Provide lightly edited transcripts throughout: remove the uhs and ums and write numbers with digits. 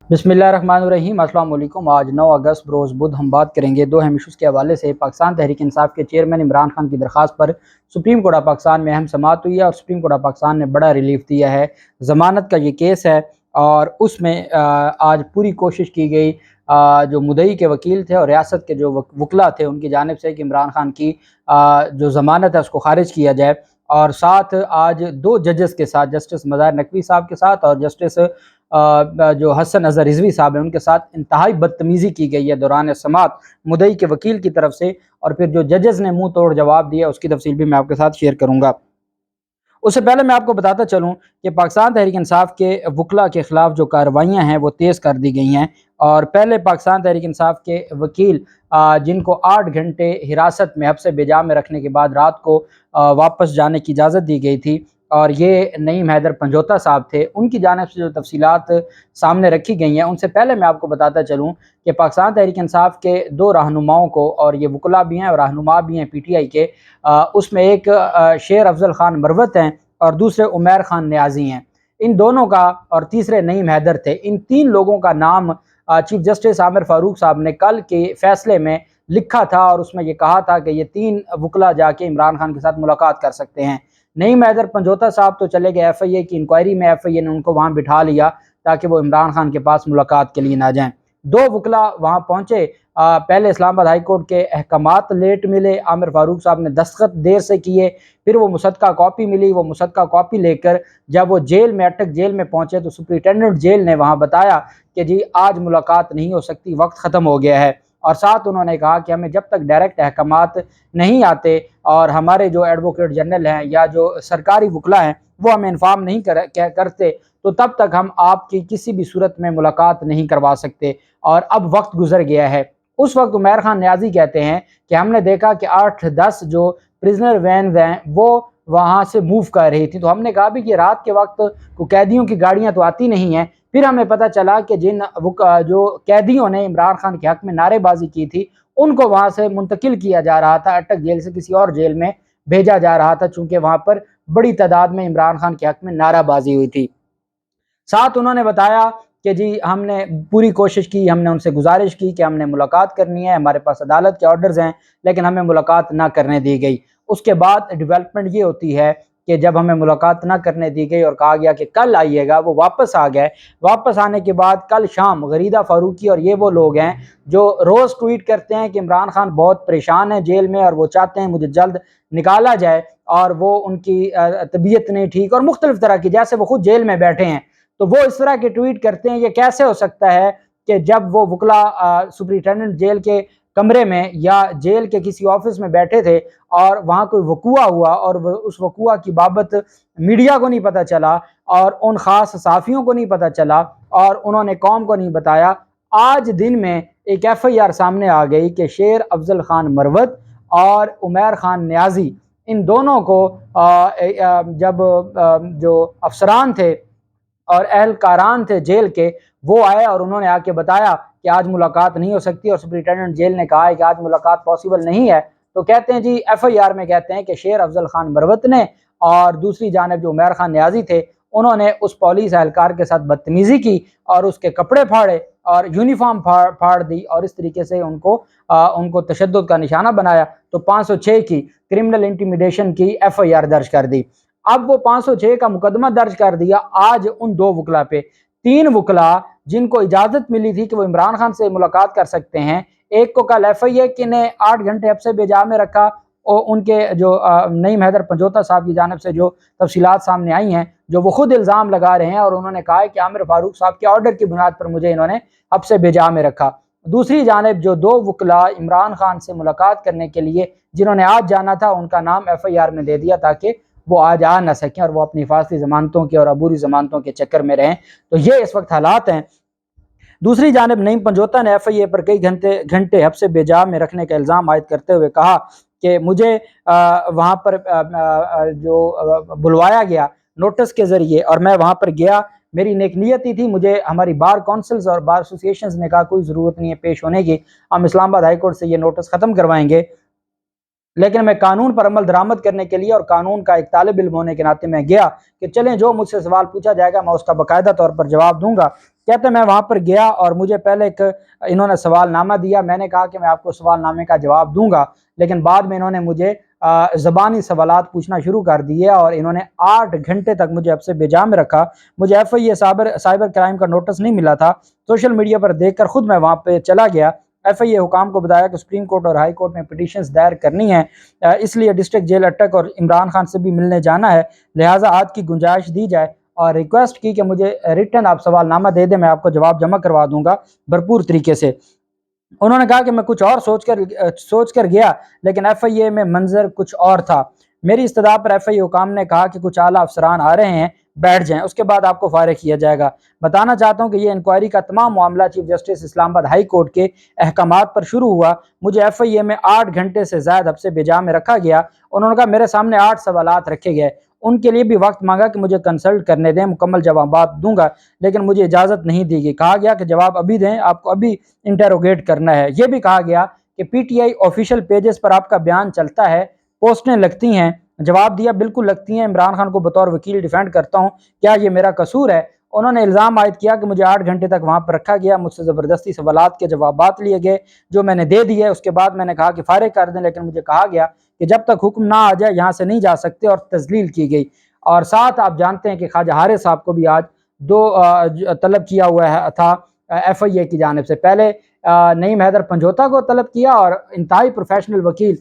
बिस्मिल्लाहिर्रहमानिर्रहीम। अस्सलाम वालेकुम। आज 9 अगस्त बरोज़ बुध हम बात करेंगे दो अहम इशूज़ के हवाले से। पाकिस्तान तहरीक इंसाफ के चेयरमैन इमरान खान की दरख्वास्त पर सुप्रीम कोर्ट ऑफ पाकिस्तान में अहम समाअत हुई है और सुप्रीम कोर्ट ऑफ पाकिस्तान ने बड़ा रिलीफ दिया है। ज़मानत का ये केस है और उसमें आज पूरी कोशिश की गई जो मुद्दई के वकील थे और रियासत के जो वकला थे उनकी जानिब से कि इमरान खान की जो ज़मानत है उसको खारिज किया जाए। और साथ आज दो जजेस के साथ, जस्टिस मज़ार नकवी साहब के साथ और जस्टिस जो हसन अज़हर रिजवी साहब हैं उनके साथ इंतहाई बदतमीज़ी की गई है दौरान समाअत मुद्दई के वकील की तरफ से। और फिर जो जजेस ने मुंह तोड़ जवाब दिया उसकी तफसील भी मैं आपके साथ शेयर करूँगा। उससे पहले मैं आपको बताता चलूँ कि पाकिस्तान तहरीक इंसाफ के वकला के ख़िलाफ़ जो कार्रवाइयाँ हैं वो तेज़ कर दी गई हैं। और पहले पाकिस्तान तहरीक इंसाफ के वकील जिनको 8 घंटे हिरासत में हब्स बेजा में रखने के बाद रात को वापस जाने की इजाज़त दी गई थी और ये नईम हैदर पंजोता साहब थे, उनकी जानिब से जो तफसीलात सामने रखी गई हैं उनसे पहले मैं आपको बताता चलूँ कि पाकिस्तान तहरीक इंसाफ के दो रहनुमाओं को, और ये वकला भी हैं और रहनुमा भी हैं PTI के, उसमें एक शेर अफजल खान मरवत हैं और दूसरे उमैर खान न्याजी हैं। इन दोनों का, और तीसरे नईम हैदर थे, इन तीन लोगों का नाम चीफ जस्टिस आमिर फारूक साहब ने कल के फैसले में लिखा था और उसमें ये कहा था कि ये तीन वकला जाके इमरान खान के साथ मुलाकात कर सकते हैं। नईम हैदर पंजोता साहब तो चले गए FIA की इंक्वायरी में, FIA ने उनको वहाँ बिठा लिया ताकि वो इमरान खान के पास मुलाकात के लिए ना जाएं। दो वकला वहाँ पहुँचे। पहले इस्लामाबाद हाई कोर्ट के अहकामात लेट मिले, आमिर फारूक साहब ने दस्तखत देर से किए, फिर वो मुसद्दका कॉपी मिली, वो मुसद्दका कॉपी लेकर जब वो जेल में, अटक जेल में पहुँचे तो सुपरिटेंडेंट जेल ने वहाँ बताया कि जी आज मुलाकात नहीं हो सकती, वक्त ख़त्म हो गया है। और साथ उन्होंने कहा कि हमें जब तक डायरेक्ट अहकामात नहीं आते और हमारे जो एडवोकेट जनरल हैं या जो सरकारी वकला हैं वो हमें इन्फॉर्म नहीं करते तो तब तक हम आपकी किसी भी सूरत में मुलाकात नहीं करवा सकते। और अब वक्त गुजर गया है। उस वक्त उमैर खान न्याजी कहते हैं कि हमने देखा कि 8-10 जो प्रिजनर वैन हैं वो वहाँ से मूव कर रही थी, तो हमने कहा भी कि रात के वक्त को कैदियों की गाड़ियाँ तो आती नहीं हैं। फिर हमें पता चला कि जिन जो कैदियों ने इमरान खान के हक में नारेबाजी की थी उनको वहाँ से मुंतकिल किया जा रहा था, अटक जेल से किसी और जेल में भेजा जा रहा था, चूँकि वहाँ पर बड़ी तादाद में इमरान खान के हक में नाराबाजी हुई थी। साथ उन्होंने बताया कि जी हमने पूरी कोशिश की, हमने उनसे गुजारिश की कि हमने मुलाकात करनी है, हमारे पास अदालत के ऑर्डर्स हैं, लेकिन हमें मुलाकात ना करने दी गई। उसके बाद डेवलपमेंट ये होती है कि जब हमें मुलाकात ना करने दी गई और कहा गया कि कल आइएगा, वो वापस आ गए। वापस आने के बाद कल शाम गरीदा फ़ारूकी और ये वो लोग हैं जो रोज़ ट्वीट करते हैं कि इमरान खान बहुत परेशान है जेल में और वो चाहते हैं मुझे जल्द निकाला जाए, और वो उनकी तबीयत नहीं ठीक और मुख्तलिफ तरह की, जैसे वो खुद जेल में बैठे हैं तो वो इस तरह के ट्वीट करते हैं। ये कैसे हो सकता है कि जब वो वकला सुपरिटेंडेंट जेल के कमरे में या जेल के किसी ऑफिस में बैठे थे और वहाँ कोई वकूआ हुआ और उस वकूआ की बाबत मीडिया को नहीं पता चला और उन ख़ास सहाफ़ियों को नहीं पता चला और उन्होंने कौम को नहीं बताया। आज दिन में एक FIR सामने आ गई कि शेर अफजल खान मरवत और उमैर खान न्याजी, इन दोनों को जब जो अफसरान थे और एहलकारान थे जेल के, वो आए और उन्होंने आके बताया कि आज मुलाकात नहीं हो सकती और सुपरिटेंडेंट जेल ने कहा है कि आज मुलाकात पॉसिबल नहीं है। तो कहते हैं जी FIR में कहते हैं कि शेर अफजल खान मरवत ने और दूसरी जानब जो उमैर खान न्याजी थे उन्होंने उस पुलिस एहलकार के साथ बदतमीज़ी की और उसके कपड़े फाड़े और यूनिफॉर्म फाड़ दी और इस तरीके से उनको तशद्दुद का निशाना बनाया। तो 506 की क्रिमिनल इंटीमिडेशन की FIR दर्ज कर दी। अब वो 506 का मुकदमा दर्ज कर दिया आज उन दो वकला पे। 3 वकला जिनको इजाज़त मिली थी कि वो इमरान खान से मुलाकात कर सकते हैं, एक को कल FIA के ने 8 घंटे हब्से बेजा में रखा और उनके जो नईम हैदर पंजोता साहब की जानिब से जो तफसीलात सामने आई हैं, जो वो खुद इल्ज़ाम लगा रहे हैं और उन्होंने कहा है कि आमिर फारूक साहब के ऑर्डर की बुनियाद पर मुझे इन्होंने हब्से बेजा में रखा। दूसरी जानिब जो दो वकला इमरान खान से मुलाकात करने के लिए जिन्होंने आज जाना था उनका नाम FIR में दे दिया ताकि वो आज आ ना सकें और वो अपनी हिफाजती ज़मानतों के और अबूरी ज़मानतों के चक्कर में रहें। तो ये इस वक्त हालात हैं। दूसरी जानब नईम पंजोता ने FIA पर कई घंटे हब्से बेजा में रखने का इल्ज़ाम आयद करते हुए कहा कि मुझे वहाँ पर जो बुलवाया गया नोटिस के ज़रिए और मैं वहाँ पर गया, मेरी नेक नियत ही थी, मुझे हमारी बार काउंसिल्स और बार एसोसिएशंस ने कहा कोई ज़रूरत नहीं है पेश होने की, हम इस्लामाबाद हाई कोर्ट से ये नोटिस ख़त्म करवाएंगे, लेकिन मैं कानून पर अमल दरामद करने के लिए और कानून का एक तालिब इल्म होने के नाते मैं गया कि चलें जो मुझसे सवाल पूछा जाएगा मैं उसका बाकायदा तौर पर जवाब दूंगा। کہتے ہیں میں وہاں پر گیا اور مجھے پہلے انہوں نے سوال نامہ دیا، میں نے کہا کہ میں آپ کو سوال نامے کا جواب دوں گا، لیکن بعد میں انہوں نے مجھے زبانی سوالات پوچھنا شروع کر دیے اور انہوں نے 8 گھنٹے تک مجھے اب سے بے میں رکھا۔ مجھے FIA سائبر کرائم کا نوٹس نہیں ملا تھا، سوشل میڈیا پر دیکھ کر خود میں وہاں پہ چلا گیا۔ FIA حکام کو بتایا کہ سپریم کورٹ اور ہائی کورٹ میں پٹیشنز دائر کرنی ہے، اس لیے ڈسٹرکٹ جیل اٹک اور عمران خان سے بھی ملنے جانا ہے، لہٰذا آج کی گنجائش دی جائے، اور ریکویسٹ کی کہ مجھے ریٹن آپ سوال نامہ دے دیں، میں آپ کو جواب جمع کروا دوں گا بھرپور طریقے سے۔ انہوں نے کہا کہ میں کچھ اور سوچ کر گیا، لیکن FIA میں منظر کچھ اور تھا۔ میری استدعا پر FIA حکام نے کہا کہ کچھ اعلیٰ افسران آ رہے ہیں، بیٹھ جائیں، اس کے بعد آپ کو فارغ کیا جائے گا۔ بتانا چاہتا ہوں کہ یہ انکوائری کا تمام معاملہ چیف جسٹس اسلام آباد ہائی کورٹ کے احکامات پر شروع ہوا۔ مجھے FIA میں 8 گھنٹے سے زائد اب سے بے میں رکھا گیا۔ انہوں نے کہا میرے سامنے 8 سوالات رکھے گئے، ان کے لیے بھی وقت مانگا کہ مجھے کنسلٹ کرنے دیں، مکمل جوابات دوں گا، لیکن مجھے اجازت نہیں دی گئی۔ کہا گیا کہ جواب ابھی دیں، آپ کو ابھی انٹیروگیٹ کرنا ہے۔ یہ بھی کہا گیا کہ PTI آفیشیل پیجز پر آپ کا بیان چلتا ہے، پوسٹیں لگتی ہیں۔ جواب دیا بالکل لگتی ہیں، عمران خان کو بطور وکیل ڈیفینڈ کرتا ہوں، کیا یہ میرا قصور ہے؟ انہوں نے الزام عائد کیا کہ مجھے 8 گھنٹے تک وہاں پر رکھا گیا، مجھ سے زبردستی سوالات کے جوابات لیے گئے جو میں نے دے دیے۔ اس کے بعد میں نے کہا کہ فارغ کر دیں، لیکن مجھے کہا گیا کہ جب تک حکم نہ آ جائے یہاں سے نہیں جا سکتے، اور تذلیل کی گئی۔ اور ساتھ آپ جانتے ہیں کہ خواجہ حارث صاحب کو بھی آج 2 طلب کیا ہوا تھا FIA کی جانب سے۔ پہلے نعیم حیدر پنجوتا کو طلب کیا، اور انتہائی پروفیشنل وکیل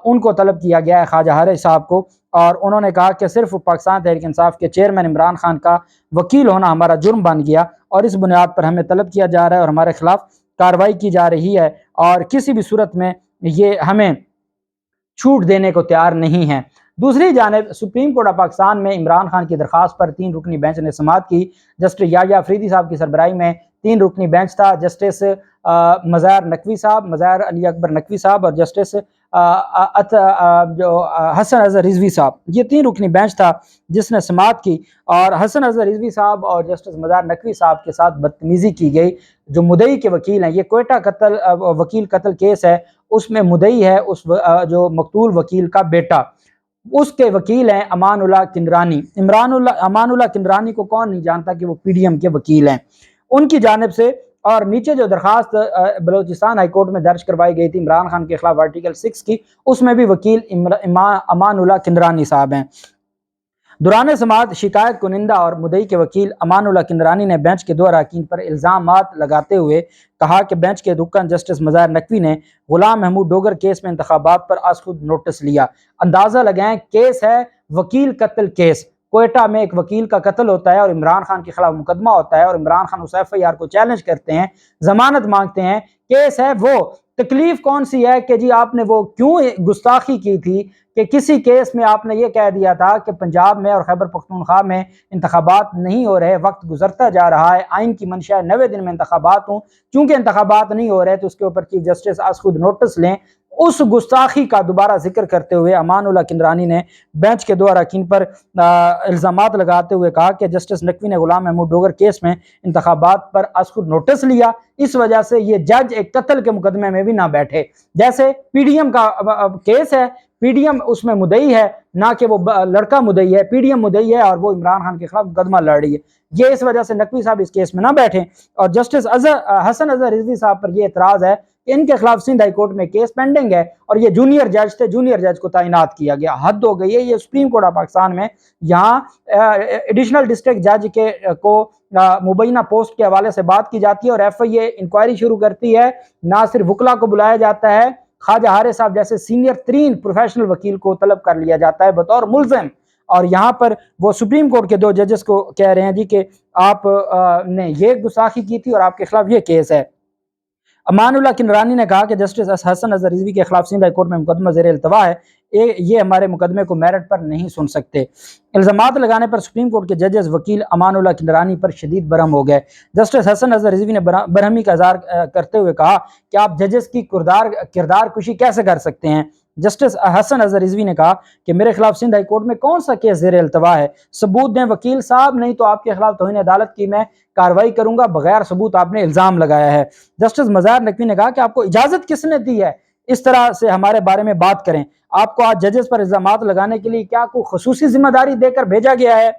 ان کو طلب کیا گیا ہے، خواجہ حارث صاحب کو، اور انہوں نے کہا کہ صرف پاکستان تحریک انصاف کے چیئرمین عمران خان کا وکیل ہونا ہمارا جرم بن گیا، اور اس بنیاد پر ہمیں طلب کیا جا رہا ہے اور ہمارے خلاف کارروائی کی جا رہی ہے، اور کسی بھی صورت میں یہ ہمیں چھوٹ دینے کو تیار نہیں ہے۔ دوسری جانب سپریم کورٹ آف پاکستان میں عمران خان کی درخواست پر 3 رکنی بینچ نے سماعت کی۔ جسٹس یحییٰ افریدی صاحب کی سربراہی میں 3 رکنی بینچ تھا۔ جسٹس مظاہر نقوی صاحب، مظاہر علی اکبر نقوی صاحب، اور جسٹس حسن اظہر رضوی صاحب، یہ 3 رکنی بینچ تھا جس نے سماعت کی، اور حسن اظہر رضوی صاحب اور جسٹس مظاہر نقوی صاحب کے ساتھ بدتمیزی کی گئی۔ جو مدعی کے وکیل ہیں، یہ کوئٹہ وکیل قتل کیس ہے، اس میں مدعی ہے جو مقتول وکیل کا بیٹا، اس کے وکیل ہیں امان اللہ کندرانی۔ امان اللہ کندرانی کو کون نہیں جانتا کہ وہ PDM کے وکیل ہیں، ان کی جانب سے۔ اور نیچے جو درخواست بلوچستان ہائی کورٹ میں درج کروائی گئی تھی عمران خان کے خلاف آرٹیکل 6 کی، اس میں بھی وکیل امان اللہ کندرانی صاحب ہیں۔ دوران سماعت شکایت کنندہ اور مدعی کے وکیل امان اللہ کندرانی نے بینچ کے 2 اراکین پر الزامات لگاتے ہوئے کہا کہ بینچ کے رکن جسٹس مظاہر نقوی نے غلام محمود ڈوگر کیس میں انتخابات پر از خود نوٹس لیا۔ اندازہ لگائیں، کیس ہے وکیل قتل کیس، کوئٹہ میں ایک وکیل کا قتل ہوتا ہے اور عمران خان کے خلاف مقدمہ ہوتا ہے، اور عمران خان اس FIR کو چیلنج کرتے ہیں، ضمانت مانگتے ہیں، کیس ہے وہ۔ تکلیف کون سی ہے کہ جی آپ نے وہ کیوں گستاخی کی تھی کہ کسی کیس میں آپ نے یہ کہہ دیا تھا کہ پنجاب میں اور خیبر پختونخوا میں انتخابات نہیں ہو رہے، وقت گزرتا جا رہا ہے، آئین کی منشا ہے 90 دن میں انتخابات ہوں، چونکہ انتخابات نہیں ہو رہے تو اس کے اوپر چیف جسٹس از خود نوٹس لیں۔ اس گستاخی کا دوبارہ ذکر کرتے ہوئے امان اللہ کندرانی نے بینچ کے 2 اراکین پر الزامات لگاتے ہوئے کہا کہ جسٹس نقوی نے غلام محمود ڈوگر کیس میں انتخابات پر از خود نوٹس لیا، اس وجہ سے یہ جج ایک قتل کے مقدمے میں بھی نہ بیٹھے۔ جیسے PDM کا کیس ہے، PDM اس میں مدعی ہے، نہ کہ وہ لڑکا مدعی ہے، PDM مدعی ہے اور وہ عمران خان کے خلاف مقدمہ لڑ رہی ہے، یہ اس وجہ سے نقوی صاحب اس کیس میں نہ بیٹھے۔ اور جسٹس حسن اظہر رضوی صاحب پر یہ اعتراض ہے کہ ان کے خلاف سندھ ہائی کورٹ میں کیس پینڈنگ ہے، اور یہ جونیئر جج تھے، جونیئر جج کو تعینات کیا گیا، حد ہو گئی ہے یہ سپریم کورٹ آف پاکستان میں۔ یہاں ایڈیشنل ڈسٹرکٹ جج کو مبینہ پوسٹ کے حوالے سے بات کی جاتی ہے، اور FIA انکوائری شروع کرتی ہے، نہ صرف وکلا کو بلایا جاتا ہے، خواجہ حارث صاحب جیسے سینئر ترین پروفیشنل وکیل کو طلب کر لیا جاتا ہے بطور ملزم، اور یہاں پر وہ سپریم کورٹ کے 2 ججز کو کہہ رہے ہیں جی کہ آپ نے یہ گستاخی کی تھی اور آپ کے خلاف یہ کیس ہے۔ امان اللہ کندرانی نے کہا کہ جسٹس حسن اظہر رضوی کے خلاف سندھ ہائی کورٹ میں مقدمہ زیر التوا ہے، یہ ہمارے مقدمے کو میرٹ پر نہیں سن سکتے۔ الزامات لگانے پر سپریم کورٹ کے ججز وکیل امان اللہ کندرانی پر شدید برہم ہو گئے۔ جسٹس حسن اظہر رضوی نے برہمی کا اظہار کرتے ہوئے کہا کہ آپ ججز کی کردار کشی کیسے کر سکتے ہیں۔ جسٹس حسن اظہر رضوی نے کہا کہ میرے خلاف سندھ ہائی کورٹ میں کون سا کیس زیر التوا ہے، ثبوت دیں وکیل صاحب، نہیں تو آپ کے خلاف توہین عدالت کی میں کارروائی کروں گا، بغیر ثبوت آپ نے الزام لگایا ہے۔ جسٹس مظاہر نقوی نے کہا کہ آپ کو اجازت کس نے دی ہے اس طرح سے ہمارے بارے میں بات کریں، آپ کو آج ججز پر الزامات لگانے کے لیے کیا کوئی خصوصی ذمہ داری دے کر بھیجا گیا ہے؟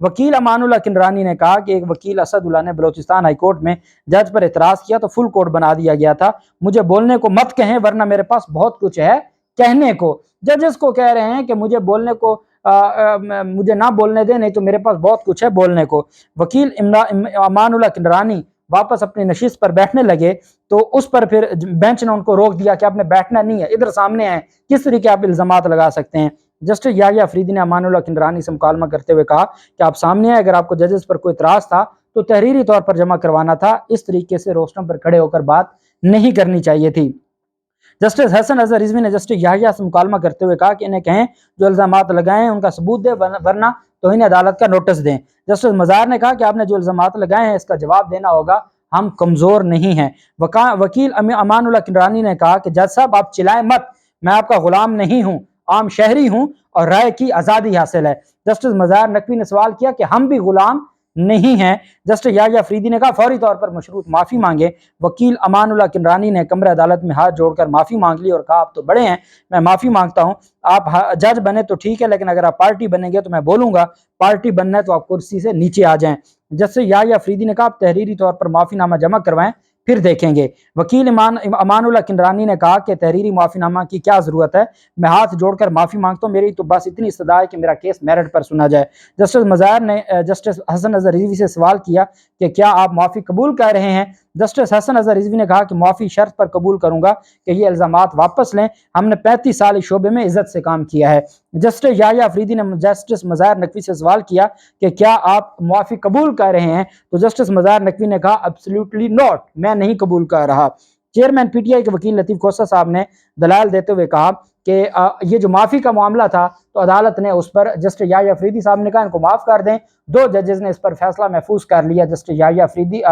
वकील अमानुल्लाह किनरानी ने कहा कि एक वकील असदुल्लाह ने बलोचिस्तान हाई कोर्ट में जज पर एतराज़ किया तो फुल कोर्ट बना दिया गया था। मुझे बोलने को मत कहें वरना मेरे पास बहुत कुछ है कहने को। जजेस को कह रहे हैं कि मुझे बोलने को मुझे ना बोलने दें, नहीं तो मेरे पास बहुत कुछ है बोलने को। वकील अमानुल्लाह किनरानी वापस अपनी नशिस्त पर बैठने लगे तो उस पर फिर बेंच ने उनको रोक दिया कि आपने बैठना नहीं है, इधर सामने आए, किस तरीके आप इल्ज़ामात लगा सकते हैं। जस्टिस याहिया अफरीदी ने अमानुल्लाह किनरानी से मुकालमा करते हुए कहा कि आप सामने आए, अगर आपको जजेस पर कोई इतराज़ था तो तहरीरी तौर पर जमा करवाना था, इस तरीके से रोस्टम पर खड़े होकर बात नहीं करनी चाहिए थी। जस्टिस हसन अजहर रिजवी ने जस्टिस याहिया से मुकालमा करते हुए कहा कि इन्हें कहें जो इल्ज़ामात लगाए हैं उनका सबूत दे वरना तौहीन अदालत का नोटिस दें। जस्टिस मज़ार ने कहा कि आपने जो इल्ज़ामात लगाए हैं इसका जवाब देना होगा, हम कमज़ोर नहीं हैं। वकील अमानुल्लाह किनरानी ने कहा कि जज साहब आप चिल्लाएं मत, मैं आपका गुलाम नहीं हूँ, आम शहरी हूँ और राय की आज़ादी हासिल है। जस्टिस मज़ार नकवी ने सवाल किया कि हम भी गुलाम नहीं हैं। जस्टिस याहिया अफरीदी ने कहा फौरी तौर पर मशरूत माफ़ी मांगे। वकील अमानुल्लाह किनरानी ने कमरे अदालत में हाथ जोड़कर माफ़ी मांग ली और कहा आप तो बड़े हैं, मैं माफ़ी मांगता हूँ, आप जज बने तो ठीक है, लेकिन अगर आप पार्टी बनेंगे तो मैं बोलूँगा पार्टी बनना है तो आप कुर्सी से नीचे आ जाएं। जस्टिस याहिया अफरीदी ने कहा आप तहरीरी तौर पर माफ़ीनामा जमा करवाएं फिर देखेंगे। वकील अमानुल्लाह किनरानी ने कहा कि तहरीरी माफ़ीनामा की क्या ज़रूरत है, मैं हाथ जोड़कर माफ़ी मांगता हूँ, मेरी तो बस इतनी इस्तदा है कि मेरा केस मेरिट पर सुना जाए। जस्टिस मज़ार ने जस्टिस हसन अजहर रिजवी से सवाल किया कि क्या आप माफ़ी कबूल कर रहे हैं। जस्टिस हसन अजहर रिजवी ने कहा कि माफ़ी शर्त पर कबूल करूँगा कि ये इल्ज़ामात वापस लें, हमने 35 साल इस शोबे में इज़्ज़त से काम किया है। जस्टिस याहिया अफरीदी ने जस्टिस मज़ार नकवी से सवाल किया कि क्या आप माफ़ी कबूल कर रहे हैं, तो जस्टिस मज़ार नकवी ने कहा एब्सोल्युटली नॉट, मैं नहीं कबूल कर रहा। चेयरमैन पीटीआई के वकील लतीफ़ खोसा साहब ने दलाल देते हुए कहा कि ये जो माफ़ी का मामला था तो अदालत ने उस पर जस्टिस याहिया अफरीदी साहब ने कहा इनको माफ़ कर दें। 2 जजेस ने इस पर फैसला महफूज कर लिया, जस्टिस याहिया अफरीदी,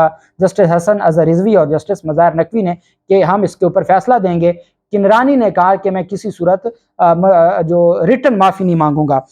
जस्टिस हसन अजहर रिजवी और जस्टिस मज़ार नकवी ने, कि हम इसके ऊपर फैसला देंगे। किनरानी ने कहा कि मैं किसी सूरत जो रिटन माफ़ी नहीं मांगूंगा।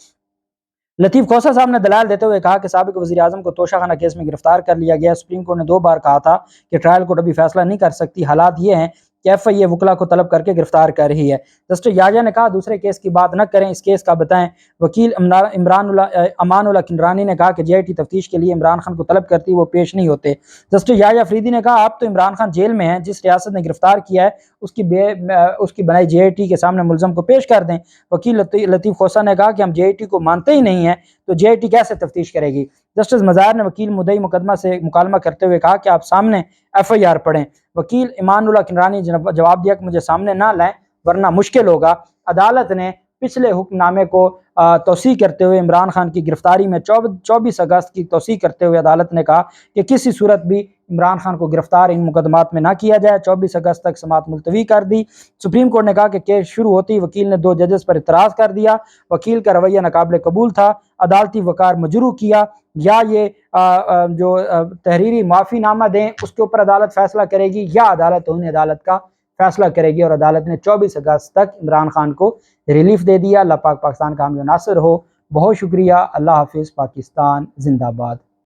लतीफ़ खोसा साहब ने दलाल देते हुए कहा कि साबिक वज़ीर आज़म को तोशाखाना केस में गिरफ्तार कर लिया गया। सुप्रीम कोर्ट ने 2 बार कहा था कि ट्रायल कोर्ट अभी फैसला नहीं कर सकती, हालात ये हैं कि एफआईए वकला को तलब करके गिरफ्तार कर रही है। जस्टिस याहिया ने कहा दूसरे केस की बात न करें, इस केस का बताएं। वकील अमानुल्लाह किनरानी ने कहा कि जेआईटी तफ्तीश के लिए इमरान खान को तलब करती, वो पेश नहीं होते। जस्टिस याहिया अफरीदी ने कहा अब तो इमरान खान जेल में है, जिस रियासत ने गिरफ्तार किया है उसकी बनाई जेआईटी के सामने मुलजम को पेश कर दें। वकील लतीफ़ खोसा ने कहा कि हम जेआईटी को मानते ही नहीं है तो जेआईटी कैसे तफ्तीश करेगी। जस्टिस मज़ार ने वकील मुद्दई मुकदमा से मुकालमा करते हुए कहा कि आप सामने एफआईआर पढ़ें। वकील अमानुल्लाह किनरानी ने जवाब दिया कि मुझे सामने ना लाएं वरना मुश्किल होगा। अदालत ने पिछले हुक्मनामे को तौसीह करते हुए इमरान खान की गिरफ्तारी में 24 अगस्त की तौसीह करते हुए अदालत ने कहा कि किसी सूरत भी इमरान खान को गिरफ्तार इन मुकदमात में ना किया जाए। 24 अगस्त तक समाअत मुलतवी कर दी। सुप्रीम कोर्ट ने कहा कि केस शुरू होते ही वकील ने 2 जजेस पर इतराज़ कर दिया। वकील का रवैया नाकाबिल कबूल था, अदालती वकार मजरू किया, या ये जो तहरीरी माफ़ीनामा दें उसके ऊपर अदालत फैसला करेगी या अदालत उन्हें अदालत का फैसला करेगी। और अदालत ने 24 अगस्त तक इमरान खान को रिलीफ दे दिया। अल्लाह पाक पाकिस्तान का हामी नासिर हो। बहुत शुक्रिया। अल्लाह हाफिज़। पाकिस्तान जिंदाबाद।